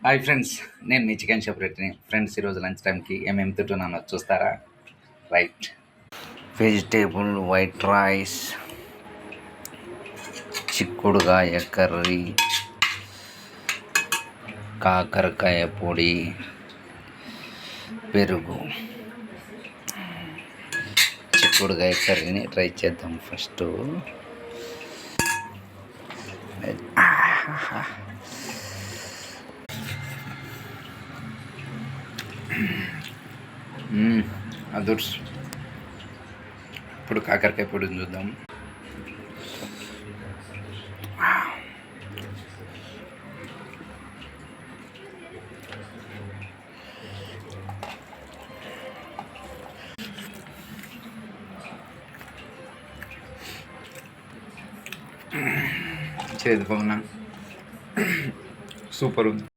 Hi friends, నేను మీ chicken shop రెడ్డిని. Friends, ఈరోజు లంచ్ టైంకి ఏమేమి తింటున్నానో చూస్తారా? రైట్. వెజిటేబుల్ వైట్ రైస్, చిక్కుడుకాయ కర్రీ, కాకరకాయ పొడి, పెరుగు. చిక్కుడుకాయ కర్రీని ట్రై చేద్దాం ఫస్ట్. అదుర్స్. ఇప్పుడు కాకరకాయ పొడిని చూద్దాం. చేదు పవన సూపర్ ఉంది.